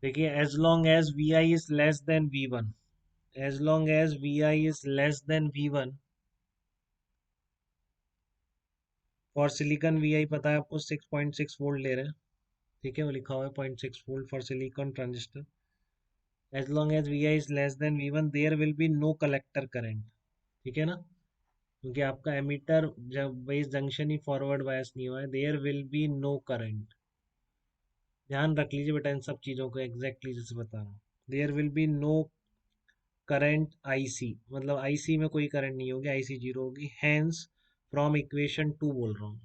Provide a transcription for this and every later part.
देखिए, as long as V I is less than V one, as long as V I is less than V one, for silicon V I पता है आपको 6.6 volt ले रहे हैं, ठीक है, वो लिखा हुआ है 0.6 volt for silicon transistor. As long as V I is less than V one there will be no collector current, ठीक है ना, क्योंकि आपका एमीटर जब बेस जंक्शन ही फॉरवर्ड बायस नहीं हुआ है, there will be no current. ध्यान रख लीजिए बेटा इन सब चीज़ों को, एग्जैक्टली जैसे बता रहा हूँ। There will be no current IC, मतलब आईसी में कोई करंट नहीं होगी, आईसी जीरो होगी। हैंस फ्रॉम इक्वेशन टू बोल रहा हूँ,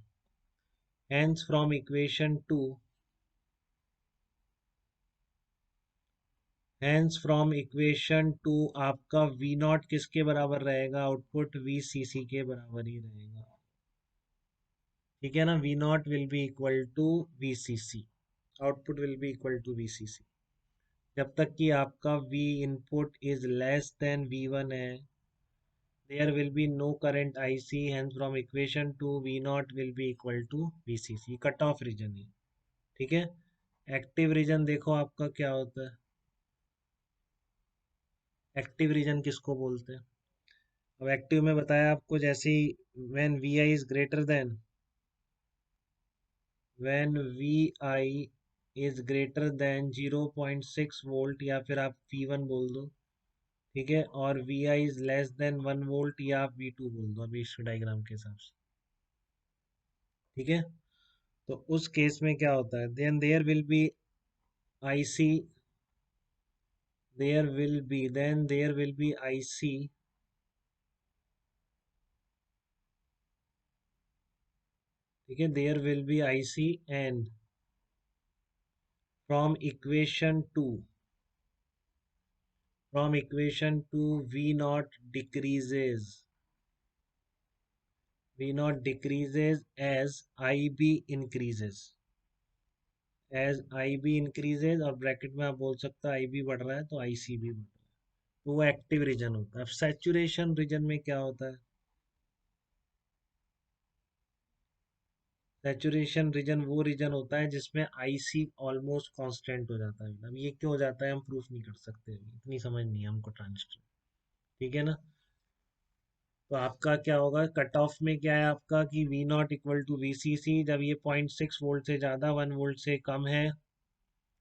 hence from equation two, hence from equation two आपका वी नॉट किसके बराबर रहेगा, आउटपुट वी सी सी के बराबर ही रहेगा, ठीक है ना। V not will be equal to V C C, output will be equal to V C C, जब तक कि आपका V input is less than V1 है, there will be no current IC, hence from equation 2 V naught will be equal to VCC, cut off region है, ठीक है। Active region देखो आपका क्या होता है, एक्टिव रीजन किसको बोलते हैं। अब एक्टिव में बताया आपको, जैसे ही when V I is greater than, when V I is greater than 0.6 volt, या फिर आप V1 बोल दो, ठीक है, और V I is less than 1 volt, या आप V2 बोल दो अभी इस डायग्राम के हिसाब से, ठीक है। तो उस केस में क्या होता है, then there will be I C, there will be I C, ठीक है, there will be I C, and from equation two, from equation two V not decreases, V not decreases as I B increases, as I B increases, और bracket में आप बोल सकते हो आई B बढ़ रहा है तो आई सी भी बढ़ रहा है, तो वो एक्टिव रीजन होता है। अब सैचुरेशन रीजन में क्या होता है, सैचुरेशन रीजन वो रीजन होता है जिसमें आईसी ऑलमोस्ट कांस्टेंट हो जाता है। मतलब ये क्यों हो जाता है हम प्रूफ नहीं कर सकते, इतनी समझ नहीं है हमको ट्रांजिस्टर, ठीक है ना। तो आपका क्या होगा, कट ऑफ में क्या है आपका कि V not equal to V C C, जब ये 0.6 वोल्ट से ज़्यादा 1 वोल्ट से कम है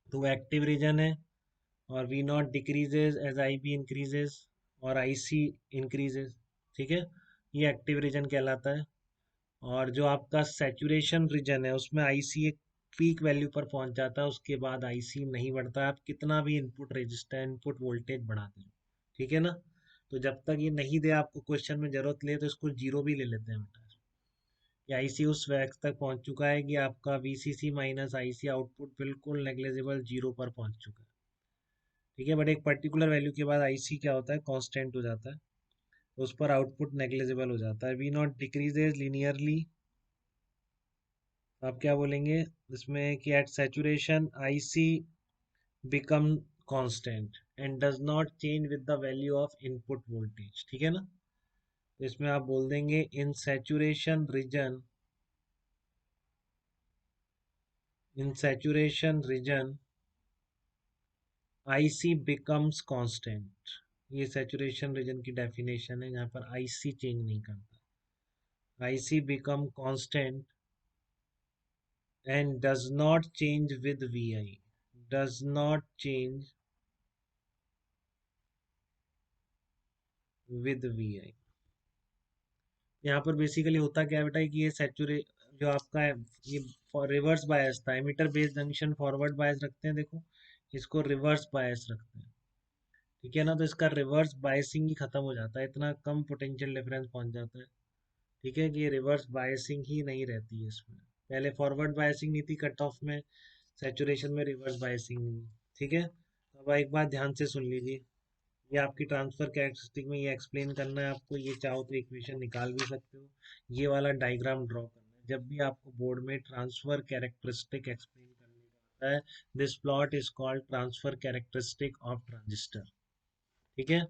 तो एक्टिव रीजन है, और V not decreases as I B increases और आई सी इंक्रीजेज, ठीक है, ये एक्टिव रीजन कहलाता है। और जो आपका सैचुरेशन रीजन है उसमें आईसी एक पीक वैल्यू पर पहुंच जाता है, उसके बाद आईसी नहीं बढ़ता है, आप कितना भी इनपुट रेजिस्टेंस इनपुट वोल्टेज बढ़ा दें, ठीक है ना। तो जब तक ये नहीं दे आपको क्वेश्चन में जरूरत ले तो इसको जीरो भी ले लेते हैं बेटा, कि आईसी उस वैक्स तक पहुंच चुका है कि आपका वीसीसी माइनस आईसी आउटपुट बिल्कुल नेग्लेजिबल जीरो पर पहुंच चुका है, ठीक है। बट एक पर्टिकुलर वैल्यू के बाद आईसी क्या होता है, कांस्टेंट हो जाता है, तो उस पर आउटपुट नेग्लेजिबल हो जाता है। वी नॉट डिक्रीजेज लिनियरली, आप क्या बोलेंगे इसमें कि at saturation I C become constant and does not change with the value of input voltage, ठीक है ना। तो इसमें आप बोल देंगे in saturation region I C becomes constant, ये सैचुरेशन रीजन की डेफिनेशन है, यहाँ पर आई सी चेंज नहीं करता, I C become constant and does not change with V I, does not change with V I. यहाँ पर बेसिकली होता क्या है बेटा कि ये सैचुरे जो आपका है, ये रिवर्स बायस था, एमिटर बेस जंक्शन फॉरवर्ड बायस रखते हैं, देखो इसको रिवर्स बायस रखते हैं, ठीक है ना। तो इसका रिवर्स बायसिंग ही खत्म हो जाता है, इतना कम पोटेंशियल डिफरेंस पहुंच जाता है, ठीक है, कि ये रिवर्स बायसिंग ही नहीं रहती है इसमें। पहले फॉरवर्ड बायसिंग नहीं थी कट ऑफ में, सैचुरेशन में रिवर्स बायसिंग नहीं, ठीक है। अब एक बात ध्यान से सुन लीजिए, ये आपकी ट्रांसफर कैरेक्टरिस्टिक में ये एक्सप्लेन करना है आपको, ये चाहो तो इक्वेशन निकाल भी सकते हो, ये वाला डायग्राम ड्रॉ करना है जब भी आपको बोर्ड में ट्रांसफर कैरेक्टरिस्टिक एक्सप्लेन करने का होता है। This plot is called transfer characteristic of transistor, ठीक है।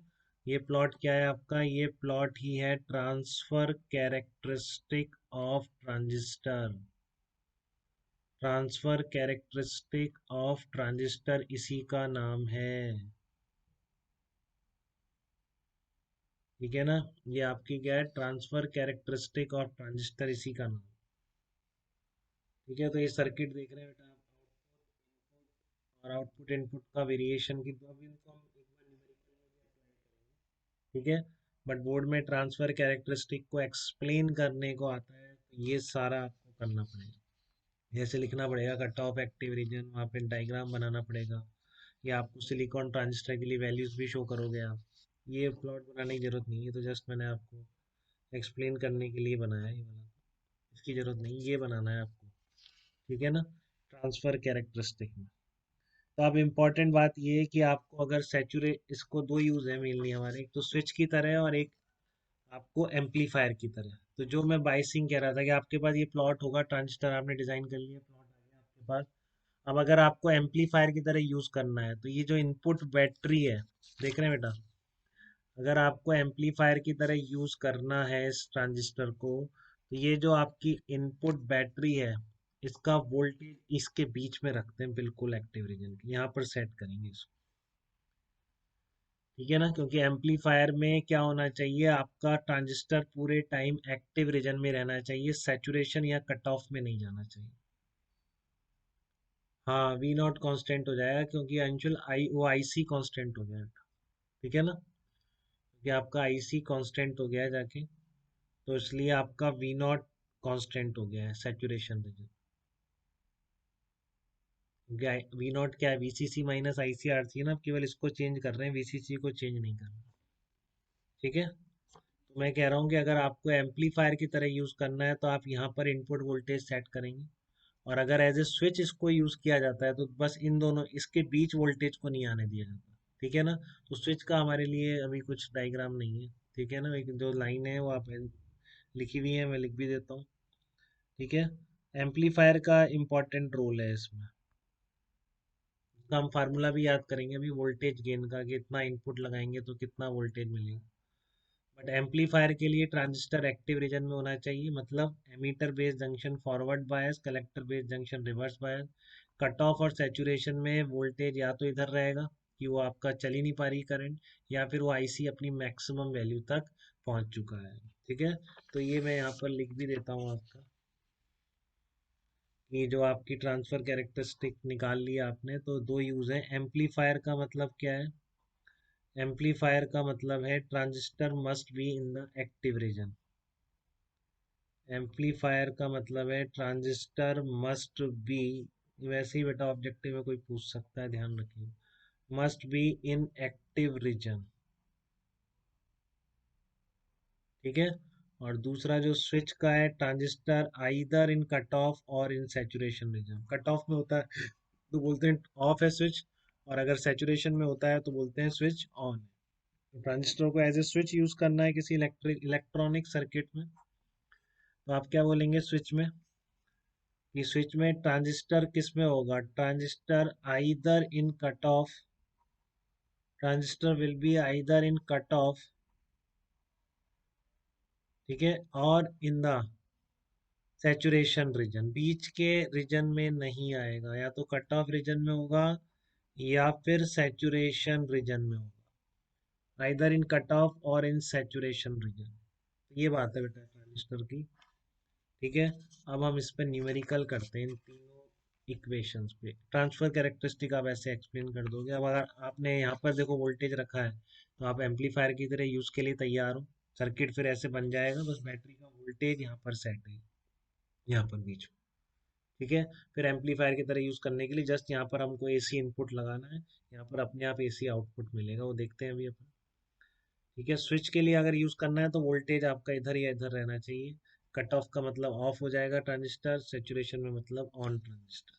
ये प्लॉट क्या है आपका, ये प्लॉट ही है transfer characteristic of transistor, transfer characteristic of transistor इसी का नाम है। ठीक है ना, ये आपकी क्या है, ट्रांसफर कैरेक्टरिस्टिक ऑफ ट्रांजिस्टर इसी का नाम। ठीक है, तो ये सर्किट देख रहे हैं बेटा आप, और आउटपुट इनपुट का वेरिएशन की, तो अभी इनको हम एक बार न्यूमेरिकल में भी अप्लाई करेंगे। ठीक है, बट बोर्ड में ट्रांसफर कैरेक्टरिस्टिक को एक्सप्लेन करने को आता है, तो ये सारा आपको करना पड़ेगा। जैसे लिखना पड़ेगा कट ऑफ एक्टिव रीजन, वहाँ पे डायग्राम बनाना पड़ेगा, या आपको सिलिकॉन ट्रांजिस्टर के लिए वैल्यूज भी शो करोगे आप। ये प्लॉट बनाने की जरूरत नहीं है, तो जस्ट मैंने आपको एक्सप्लेन करने के लिए बनाया है ये वाला, इसकी जरूरत नहीं, ये बनाना है आपको। ठीक है ना, ट्रांसफर कैरेक्टरिस्टिक में। तो अब इम्पॉर्टेंट बात ये है कि आपको अगर सेचुरे, इसको दो यूज है मेनली हमारे, एक तो स्विच की तरह और एक आपको एम्पलीफायर की तरह। तो जो मैं बाइसिंग कह रहा था कि आपके पास ये प्लॉट होगा, ट्रांजिस्टर आपने डिजाइन कर लिया, प्लॉट आ गया आपके पास। अब अगर आपको एम्पलीफायर की तरह यूज करना है, तो ये जो इनपुट बैटरी है, देख रहे हैं बेटा, अगर आपको एम्पलीफायर की तरह यूज करना है इस ट्रांजिस्टर को, तो ये जो आपकी इनपुट बैटरी है, इसका वोल्टेज इसके बीच में रखते हैं, बिल्कुल एक्टिव रीजन के यहाँ पर सेट करेंगे इसको। ठीक है ना, क्योंकि एम्पलीफायर में क्या होना चाहिए, आपका ट्रांजिस्टर पूरे टाइम एक्टिव रीजन में रहना चाहिए, सैचुरेशन या कट ऑफ में नहीं जाना चाहिए। हाँ, वी नॉट कॉन्स्टेंट हो जाएगा, क्योंकि अंशुल आई वो आई सी कॉन्स्टेंट हो जाएगा। ठीक है ना, क्योंकि आपका आई सी कॉन्स्टेंट हो गया है जाके, तो इसलिए आपका वी नॉट कॉन्स्टेंट हो गया है सैचुरेशन रीजन। वी नॉट क्या है, वीसीसी माइनस आई सी आर सी ना, आप केवल इसको चेंज कर रहे हैं, वीसीसी को चेंज नहीं कर रहे। ठीक है, तो मैं कह रहा हूँ कि अगर आपको एम्पलीफायर की तरह यूज करना है, तो आप यहाँ पर इनपुट वोल्टेज सेट करेंगे, और अगर एज ए स्विच इसको यूज किया जाता है, तो बस इन दोनों इसके बीच वोल्टेज को नहीं आने दिया जाता। ठीक है ना, तो स्विच का हमारे लिए अभी कुछ डायग्राम नहीं है। ठीक है ना, एक जो लाइन है वो आप लिखी हुई है, मैं लिख भी देता हूँ। ठीक है, एम्पलीफायर का इम्पोर्टेंट रोल है इसमें, इसका हम फार्मूला भी याद करेंगे अभी, वोल्टेज गेन का, कि इतना इनपुट लगाएंगे तो कितना वोल्टेज मिलेगा। बट एम्पलीफायर के लिए ट्रांजिस्टर एक्टिव रीजन में होना चाहिए, मतलब emitter base junction forward bias, collector base junction reverse bias. Cut off और सैचुरेशन में वोल्टेज या तो इधर रहेगा कि वो आपका चल ही नहीं पा रही करंट, या फिर वो आईसी अपनी मैक्सिमम वैल्यू तक पहुंच चुका है। ठीक है, तो ये मैं यहाँ पर लिख भी देता हूँ आपका, ये जो आपकी ट्रांसफर कैरेक्टरिस्टिक निकाल लिया आपने, तो दो यूज है। एम्पलीफायर का मतलब क्या है, एम्पलीफायर का मतलब है transistor must be in the active region. Amplifier का मतलब है ट्रांजिस्टर मस्ट बी, वैसे ही बेटा ऑब्जेक्टिव में कोई पूछ सकता है, ध्यान रखिए, must be in active region. ठीक है, और दूसरा जो स्विच का है, transistor either in cut off और इन सैचुरेशन रीजन। कट ऑफ में होता है तो बोलते हैं ऑफ है स्विच, और अगर सैचुरेशन में होता है तो बोलते हैं स्विच ऑन है। तो ट्रांजिस्टर को एज ए स्विच यूज करना है किसी इलेक्ट्रॉनिक सर्किट में, तो आप क्या बोलेंगे स्विच में, कि स्विच में ट्रांजिस्टर किस में होगा, transistor either in cut off, transistor will be either in cut off, ठीक है, और इन द सैचुरेशन रीजन, बीच के रीजन में नहीं आएगा, या तो कट ऑफ रीजन में होगा या फिर सैचुरेशन रीजन में होगा, आइदर इन कट ऑफ और इन सैचुरेशन रीजन। ये बात है बेटा ट्रांजिस्टर की। ठीक है, अब हम इस पर न्यूमेरिकल करते हैं, इन तीनों इक्वेशंस पे ट्रांसफर कैरेक्टरिस्टिक आप ऐसे एक्सप्लेन कर दोगे। अब अगर आपने यहाँ पर देखो वोल्टेज रखा है, तो आप एम्पलीफायर की तरह यूज के लिए तैयार हो, सर्किट फिर ऐसे बन जाएगा, बस बैटरी का वोल्टेज यहाँ पर सेट है, यहाँ पर बीच में। ठीक है, फिर एम्पलीफायर की तरह यूज करने के लिए जस्ट यहाँ पर हमको एसी इनपुट लगाना है, यहाँ पर अपने आप एसी आउटपुट मिलेगा, वो देखते हैं अभी अपन। ठीक है, स्विच के लिए अगर यूज करना है, तो वोल्टेज आपका इधर या इधर रहना चाहिए, कट ऑफ का मतलब ऑफ हो जाएगा ट्रांजिस्टर, सेचुरेशन में मतलब ऑन ट्रांजिस्टर।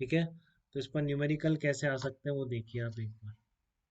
ठीक है, तो इस पर न्यूमेरिकल कैसे आ सकते हैं वो देखिए आप एक बार।